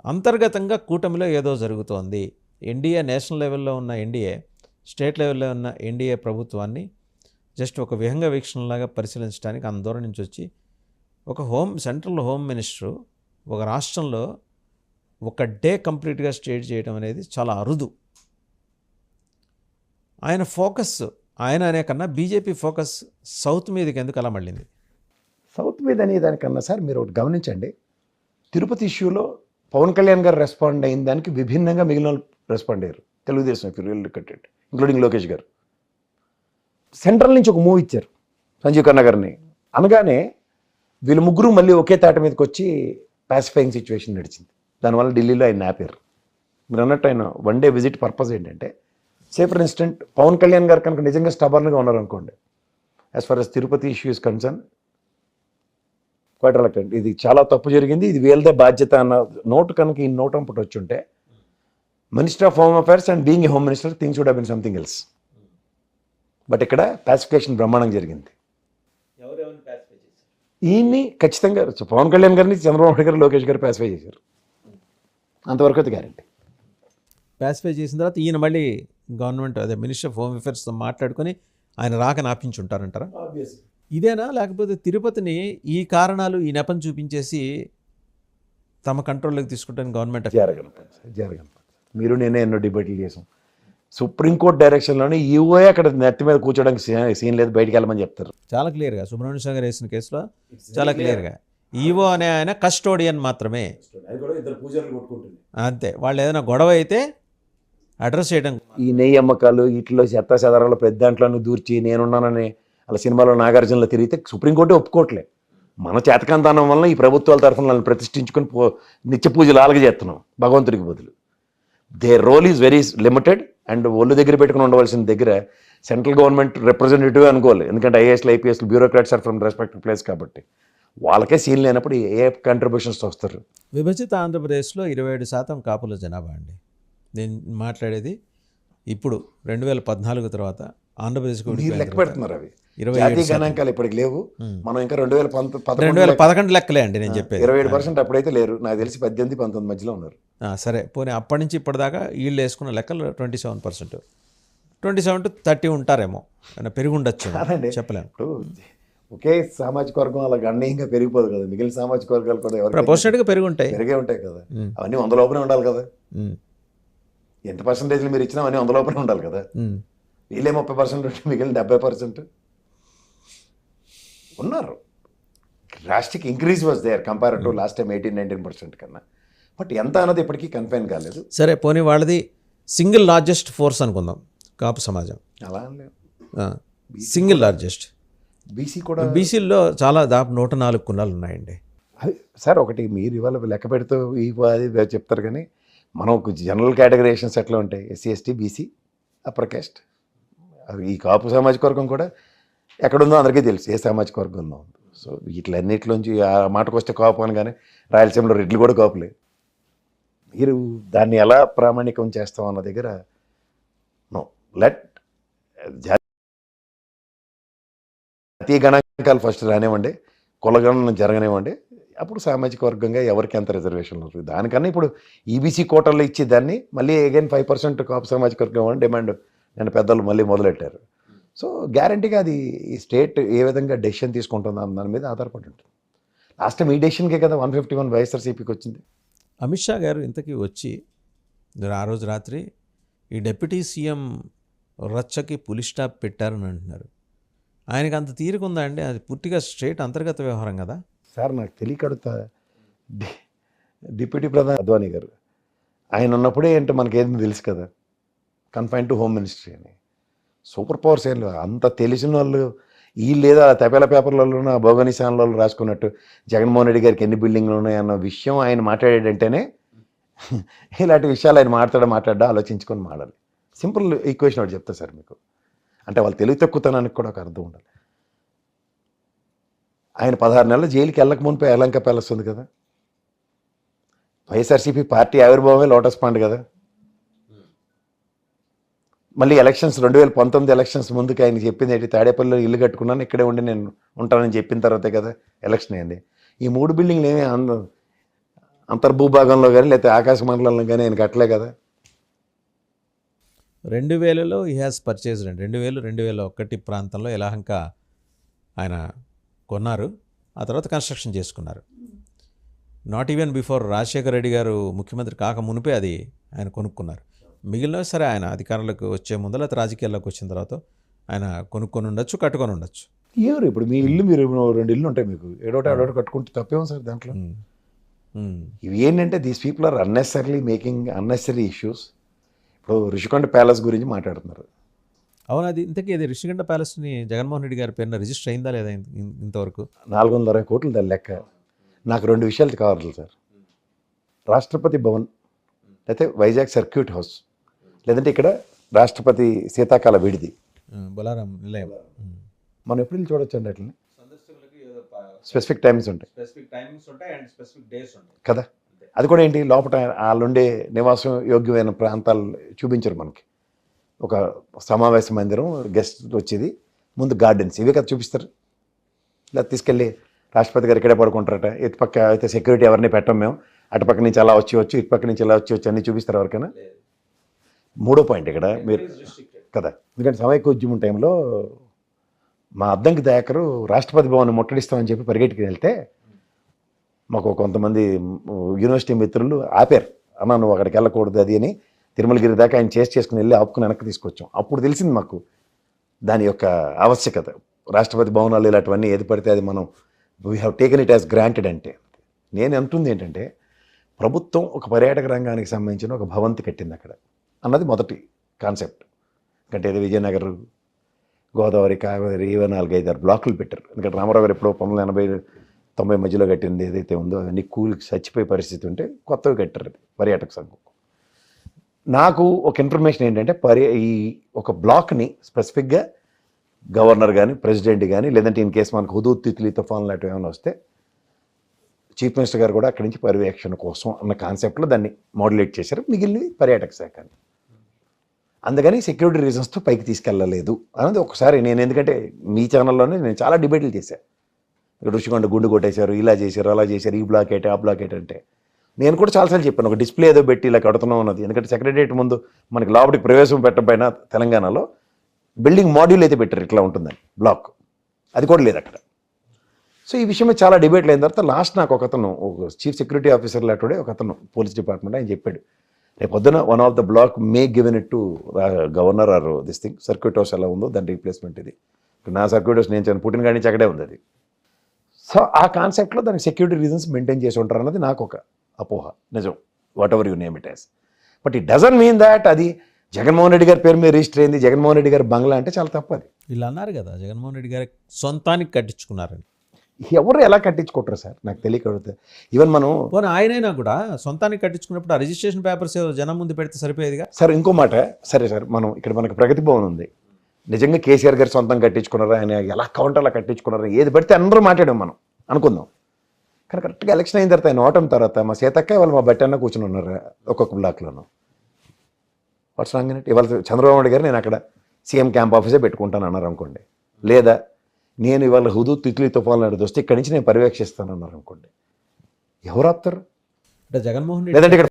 అంతర్గతంగా కూటమిలో ఏదో జరుగుతోంది. ఎన్డీఏ నేషనల్ లెవెల్లో ఉన్న ఎన్డీఏ, స్టేట్ లెవెల్లో ఉన్న ఎన్డీఏ ప్రభుత్వాన్ని జస్ట్ ఒక విహంగ వీక్షణలాగా పరిశీలించడానికి అంత దూరం నుంచి వచ్చి ఒక సెంట్రల్ హోమ్ మినిస్టరు ఒక రాష్ట్రంలో ఒక డే కంప్లీట్గా స్టేట్ చేయడం అనేది చాలా అరుదు. ఆయన ఫోకస్, ఆయన అనే కన్నా బీజేపీ ఫోకస్ సౌత్ మీదకి ఎందుకు అలా మళ్ళింది? సౌత్ మీద అనే దానికన్నా సార్ మీరు ఒకటి గమనించండి, తిరుపతి ఇష్యూలో పవన్ కళ్యాణ్ గారు రెస్పాండ్ అయిన దానికి విభిన్నంగా మిగిలిన వాళ్ళు రెస్పాండ్ అయ్యారు. Telugu Desam if you real look at it, including Lokesh గారు. సెంట్రల్ నుంచి ఒక మూవ్ ఇచ్చారు సంజీవ్ ఖన్నా గారిని అనగానే వీళ్ళు ముగ్గురు మళ్ళీ ఒకే తాట మీదకి వచ్చి పాసిఫైయింగ్ సిచ్యువేషన్ నడిచింది. దానివల్ల ఢిల్లీలో ఆయన ఆపారు. మీరు అన్నట్టు ఆయన వన్ డే విజిట్ పర్పస్ ఏంటంటే, say for instance Pawan Kalyan గారు కనుక నిజంగా స్టబర్న్గా ఉన్నారనుకోండి, as far as Tirupati issue is concern, quite reluctant, ఇది చాలా తప్పు జరిగింది, ఇది వీళ్ళదే బాధ్యత అన్న నోటు కనుక ఈ నోట్ అంపుట్ వచ్చి ఉంటే, minister of home affairs and being a home minister things would have been something else. But ఇక్కడ పాసిఫికేషన్ బ్రహ్మాండంగా జరిగింది. ఈయన్ని ఖచ్చితంగా పవన్ కళ్యాణ్ గారిని చంద్రబాబు నాయుడు గారు, లోకేష్ గారు పాసిఫై చేశారు. అంతవరకు అయితే గ్యారంటీ. పాసిఫై చేసిన తర్వాత ఈయన మళ్ళీ గవర్నమెంట్ అదే మినిస్టర్ ఆఫ్ హోమ్ అఫైర్స్తో మాట్లాడుకొని ఆయన రాకని ఆపించుంటారంటారా? ఇదేనా, లేకపోతే తిరుపతిని ఈ కారణాలు ఈ నెపం చూపించేసి తమ కంట్రోల్లోకి తీసుకుంటాను గవర్నమెంట్? జరగను. మీరు నేనే ఎన్నో డిబేట్లు చేసాం. సుప్రీంకోర్టు డైరెక్షన్లోనే ఈఓఏ అక్కడ నెత్తి మీద కూర్చోడానికి సీన్ లేదు, బయటికి వెళ్ళమని చెప్తారు. చాలా క్లియర్గా సుబ్రహ్మణ్య స్వామి గారు వేసిన కేసులో చాలా క్లియర్గా ఈవో అనే ఆయన కస్టోడియన్ మాత్రమే, అంతే. వాళ్ళు ఏదైనా గొడవ అయితే అడ్రస్ చేయడం. ఈ నెయ్యి అమ్మకాలు వీటిలో చెత్త చెదరాలు పెద్ద దాంట్లోనూ దూర్చి నేనున్నానని అలా సినిమాలో నాగార్జునలో తిరిగితే సుప్రీంకోర్టు ఒప్పుకోవట్లే. మన చేతకంతానం వల్ల ఈ ప్రభుత్వాల తరఫున వాళ్ళని ప్రతిష్ఠించుకొని నిత్య పూజలు అలాగే చేస్తున్నాం భగవంతుడికి బదులు. Their role is very limited. And ఒళ్ళు దగ్గర పెట్టుకుని ఉండవలసిన దగ్గర సెంట్రల్ గవర్నమెంట్ రిప్రజెంటేటివ్ అనుకోవాలి, ఎందుకంటే ఐఏఎస్లు ఐపీఎస్లు bureaucrats are from respective place కాబట్టి వాళ్ళకే సీన్ లేనప్పుడు ఏ కంట్రిబ్యూషన్స్ వస్తారు? విభజిత ఆంధ్రప్రదేశ్లో 27% కాపుల జనాభా అండి. నేను మాట్లాడేది ఇప్పుడు 2014 తర్వాత ఆంధ్రప్రదేశ్ లెక్క పెడుతున్నారు. అవి జాతీయ గణాంకాలు ఇప్పటికి లేవు. మనం ఇంకా 2011 లెక్కలే అండి నేను చెప్పేది. 27% అప్పుడైతే లేరు, నాకు తెలిసి 18-19 మధ్యలో ఉన్నారు. సరే పోనీ అప్పటి నుంచి ఇప్పటిదాకా వీళ్ళు వేసుకున్న లెక్కలు 27%, 27 to 30 ఉంటారేమో, పెరిగి ఉండొచ్చు, చెప్పలేము. ఇప్పుడు ఒకే సామాజిక వర్గం అలా గణనీయంగా పెరిగిపోదు కదా, మిగిలిన సామాజిక వర్గాలు కూడా ప్రపోర్షనట్గా పెరిగే ఉంటాయి కదా. అవన్నీ 100 లోపలే ఉండాలి కదా. ఎంత పర్సంటేజ్లు మీరు ఇచ్చినా అవన్నీ 100 లోపలే ఉండాలి కదా. వీళ్ళే 30% ఉంటే మిగిలిన 70% ఉన్నారు. Drastic increase was there compare to last time 18-19% కన్నా. బట్ ఎంత అన్నది ఇప్పటికీ కన్ఫైన్ కాలేదు. సరే పోనీ వాళ్ళది సింగిల్ లార్జెస్ట్ ఫోర్స్ అనుకుందాం కాపు సమాజం, అలా సింగిల్ లార్జెస్ట్. బీసీ కూడా, బీసీల్లో చాలా దాదాపు 104 కులాలు ఉన్నాయండి. సార్ ఒకటి మీరు ఇవాళ లెక్క పెడుతూ అది చెప్తారు కానీ మనం జనరల్ కేటగరైజేషన్స్ ఎట్లా ఉంటాయి? SC ST BC upper caste. ఈ కాపు సామాజిక వర్గం కూడా ఎక్కడుందో అందరికీ తెలుసు ఏ సామాజిక వర్గంలో ఉంది. సో వీటిలన్నిటిలోంచి ఆ మాటకు వస్తే కాపు అని, కానీ రాయలసీమలో రెడ్లు కూడా కాపులే. మీరు దాన్ని ఎలా ప్రామాణికం చేస్తాం అన్న దగ్గర నో లెట్ జాతీయ గణాంకాలు ఫస్ట్ రానివ్వండి, కులగణన జరగనివ్వండి, అప్పుడు సామాజిక వర్గంగా ఎవరికి ఎంత రిజర్వేషన్లు ఉంటుంది. దానికన్నా ఇప్పుడు ఈబీసీ కోటాల్లో ఇచ్చి దాన్ని మళ్ళీ అగైన్ 5% కాపు సామాజిక వర్గం అని డిమాండ్ నేను పెద్దలు మళ్ళీ మొదలెట్టారు. సో గ్యారంటీగా అది ఈ స్టేట్ ఏ విధంగా డెసిషన్ తీసుకుంటుందో దాని మీద ఆధారపడి ఉంటుంది. లాస్ట్ టైం ఈ డెసిషన్కే కదా 151 వైఎస్ఆర్సీపీకి వచ్చింది. అమిత్ షా గారు ఇంతకీ వచ్చి ఆ రోజు రాత్రి ఈ డిప్యూటీ సీఎం రచ్చకి పులి స్టాప్ పెట్టారని అంటున్నారు. ఆయనకు అంత తీరుకుందా అండి? అది పూర్తిగా స్టేట్ అంతర్గత వ్యవహారం కదా సార్. నాకు తెలియకడుతా డిప్యూటీ ప్రధాని అద్వానీ గారు ఆయన ఉన్నప్పుడే ఏంటో మనకేం తెలుసు కదా, కన్ఫైన్ టు హోమ్ మినిస్ట్రీ అని. సూపర్ పవర్స్ ఏం లేవు. అంత తెలిసిన వాళ్ళు ఈ లేదా తపేల పేపర్లలో భోగనిశాలలో రాసుకున్నట్టు జగన్మోహన్ రెడ్డి గారికి ఎన్ని బిల్డింగ్లు ఉన్నాయన్న విషయం ఆయన మాట్లాడేటంటేనే ఇలాంటి విషయాలు ఆయన మాట్లాడా ఆలోచించుకొని మాట్లాడాలి. సింపుల్ ఈక్వేషన్ ఒకటి చెప్తా సార్ మీకు, అంటే వాళ్ళు తెలివి తక్కువతనానికి కూడా ఒక అర్థం ఉండాలి. ఆయన 16 నెలలు జైలుకి వెళ్ళక మునిపే యలంక ప్యాలెస్ ఉంది కదా. వైఎస్ఆర్సీపీ పార్టీ ఆవిర్భావమే లోటస్ పాండ్ కదా. మళ్ళీ ఎలక్షన్స్ 2019 ఎలక్షన్స్ ముందుకు ఆయన చెప్పింది ఏంటి? తాడేపల్లిలో ఇల్లు కట్టుకున్నాను, ఇక్కడే ఉండి నేను ఉంటానని చెప్పిన తర్వాతే కదా ఎలక్షన్ అయింది. ఈ 3 బిల్డింగ్లు ఏమీ అంతర్భూభాగంలో కానీ లేకపోతే ఆకాశ మండలంలో కానీ ఆయన కట్టలే కదా. 2000లో ఈ హ్యాస్ పర్చేజ్డ్ అండి. 2001 ప్రాంతంలో యలహంక ఆయన కొన్నారు. ఆ తర్వాత కన్స్ట్రక్షన్ చేసుకున్నారు. Not even before Rajasekhara Reddy గారు ముఖ్యమంత్రి కాక మునిపే అది ఆయన కొనుక్కున్నారు. మిగిలినవి సరే ఆయన అధికారంలోకి వచ్చే ముందు లేకపోతే రాజకీయాల్లోకి వచ్చిన తర్వాత ఆయన కొనుక్కొని ఉండొచ్చు, కట్టుకొని ఉండొచ్చు. ఎవరు ఇప్పుడు మీ ఇల్లు, మీరు 2 ఇల్లు ఉంటాయి మీకు, ఏడోటి కట్టుకుంటే తప్పేమో సార్ దాంట్లో. ఇవి ఏంటంటే these people are unnecessary making unnecessary issues. ఇప్పుడు ఋషికొండ ప్యాలెస్ గురించి మాట్లాడుతున్నారు. అవును, అది ఇంతకీ అది రిషికొండ ప్యాలెస్ని జగన్మోహన్ రెడ్డి గారి పేరున రిజిస్టర్ అయిందా లేదా ఇంతవరకు? 420 కోట్లు దాని లెక్క. నాకు 2 విషయాలు కావాలి సార్. రాష్ట్రపతి భవన్ లేకపోతే వైజాగ్ సర్క్యూట్ హౌస్, లేదంటే ఇక్కడ రాష్ట్రపతి శీతాకాల విడిది, బొలారం నిలయం. మనం ఎప్పుడు వెళ్ళి చూడొచ్చు అండి అట్లని. స్పెసిఫిక్ టైమింగ్స్ ఉంటాయి కదా. అది కూడా ఏంటి, లోపల వాళ్ళుండే నివాసం యోగ్యమైన ప్రాంతాలు చూపించరు మనకి. ఒక సమావేశ మందిరం, గెస్ట్ వచ్చేది, ముందు గార్డెన్స్, ఇవే కదా చూపిస్తారు. ఇలా తీసుకెళ్ళి రాష్ట్రపతి గారు ఇక్కడే పడుకుంటారట, ఇటుపక్క అయితే సెక్యూరిటీ ఎవరిని పెట్టం మేము, అటుపక్క నుంచి అలా వచ్చి ఇటుపక్క నుంచి ఇలా వచ్చి అన్నీ చూపిస్తారు ఎవరికైనా. 3వ పాయింట్ ఇక్కడ మీరు కదా, ఎందుకంటే సమైక్యోద్యమం టైంలో మా అద్దంకి దయాకరు రాష్ట్రపతి భవన్ ముట్టడిస్తామని చెప్పి పరిగెట్టుకుని వెళ్తే మాకు కొంతమంది యూనివర్సిటీ మిత్రులు ఆపారు. అన్న నువ్వు అక్కడికి వెళ్ళకూడదు అది అని, తిరుమలగిరి దాకా ఆయన చేసుకుని వెళ్ళి ఆపుకుని వెనక్కి తీసుకొచ్చాం. అప్పుడు తెలిసింది మాకు దాని యొక్క ఆవశ్యకత. రాష్ట్రపతి భవనాలు ఇలాంటివన్నీ ఏది పడితే అది మనం we have taken it as granted. అంటే నేను అంటుంది ఏంటంటే, ప్రభుత్వం ఒక పర్యాటక రంగానికి సంబంధించిన ఒక భవంతి కట్టింది అక్కడ అన్నది మొదటి కాన్సెప్ట్. అంటే ఇది విజయనగర్, గోదావరి, కావేరి, ఇవే 4-5 బ్లాకులు పెట్టారు. ఎందుకంటే రామారావు గారు ఎప్పుడో 1980-90 మధ్యలో కట్టింది ఏదైతే ఉందో అవన్నీ కూలికి చచ్చిపోయే పరిస్థితి ఉంటే కొత్తవి కట్టారు అది పర్యాటక సంఘం. నాకు ఒక ఇన్ఫర్మేషన్ ఏంటంటే, ఈ ఒక బ్లాక్ని స్పెసిఫిక్గా గవర్నర్ కానీ ప్రెసిడెంట్ కానీ, లేదంటే ఇన్ కేసు మనకు హుదూద్ తిత్లీ తుఫాన్ లాంటివి ఏమైనా వస్తే చీఫ్ మినిస్టర్ గారు కూడా అక్కడి నుంచి పర్యవేక్షణ కోసం అన్న కాన్సెప్ట్లో దాన్ని మాడ్యులేట్ చేశారు. మిగిలినవి పర్యాటక శాఖ అని. అందుకని సెక్యూరిటీ రీజన్స్తో పైకి తీసుకెళ్ళలేదు అన్నది ఒకసారి నేను, ఎందుకంటే మీ ఛానల్లోనే నేను చాలా డిబేట్లు చేశాను. ఇక్కడ ఋషికొండ గుండు కొట్టేశారు, ఇలా చేశారు, అలా చేశారు, ఈ బ్లాక్ ఏంటి ఆ బ్లాక్ ఏంటి అంటే నేను కూడా చాలాసార్లు చెప్పాను, ఒక డిస్ప్లే ఏదో పెట్టి ఇలా కడుతున్నాం అన్నది. ఎందుకంటే సెక్రటరియట్ ముందు మనకి లోపలికి ప్రవేశం పెట్టకపోయినా తెలంగాణలో బిల్డింగ్ మాడ్యూల్ అయితే పెట్టారు, ఇట్లా ఉంటుందని బ్లాక్, అది కూడా లేదు అక్కడ. సో ఈ విషయమే చాలా డిబేట్లు అయిన తర్వాత లాస్ట్ నాకు ఒకతను, ఒక చీఫ్ సెక్యూరిటీ ఆఫీసర్ లాంటి ఒకతను పోలీస్ డిపార్ట్మెంట్, ఆయన చెప్పాడు రేపు పొద్దున one of the block may given it to governor or this thing, circuit house ఎలా ఉందో దాని రీప్లేస్మెంట్ ఇది. నా సర్క్యూట్ హౌస్ నేను పుట్టిన కాడి నుంచి అక్కడే ఉంది అది. సో ఆ కాన్సెప్ట్లో దానికి సెక్యూరిటీ రీజన్స్ మెయింటైన్ చేసి ఉంటారు అన్నది నాకు ఒక అపోహ. నిజం, what ever you name it as. But it doesn't mean that అది జగన్మోహన్ రెడ్డి గారి పేరు మీద రిజిస్టర్ అయింది, జగన్మోహన్ రెడ్డి గారి బంగ్లా అంటే చాలా తప్పు. అది వీళ్ళు అన్నారు కదా జగన్మోహన్ రెడ్డి గారి సొంతానికి కట్టించుకున్నారని. ఎవరు ఎలా కట్టించుకుంటారు సార్, నాకు తెలియకడుగుతుంది. ఈవెన్ మనం పోనీ ఆయనైనా కూడా సొంతానికి కట్టించుకున్నప్పుడు ఆ రిజిస్ట్రేషన్ పేపర్స్ జనం ముందు పెడితే సరిపోయేదిగా. సార్ ఇంకో మాట, సరే సార్ మనం ఇక్కడ మనకు ప్రగతి భవన్ ఉంది, నిజంగా కేసీఆర్ గారు సొంతం కట్టించుకున్నారా, ఆయన ఎలా కౌంటర్లా కట్టించుకున్నారా, ఏది పడితే అందరూ మాట్లాడాం మనం అనుకుందాం. కానీ కరెక్ట్గా ఎలక్షన్ అయిన తర్వాత ఆయన ఓటమి తర్వాత మా సీతక్క వాళ్ళు మా బట్టి అన్న కూర్చొని ఉన్నారు ఒక్కొక్క బ్లాక్లోనూ. వాట్స్ రాంగ్ అన్నట్టు ఇవాళ చంద్రబాబు నాయుడు గారు నేను అక్కడ సీఎం క్యాంప్ ఆఫీసే పెట్టుకుంటాను అన్నారు అనుకోండి, లేదా నేను ఇవాళ హుదూద్ తిత్లీ తుఫాన్ లాంటిది వస్తే ఇక్కడి నుంచి నేను పర్యవేక్షిస్తాను అన్నారు అనుకోండి, ఎవరు ఆపుతారు? అంటే జగన్మోహన్ లేదంటే ఇక్కడ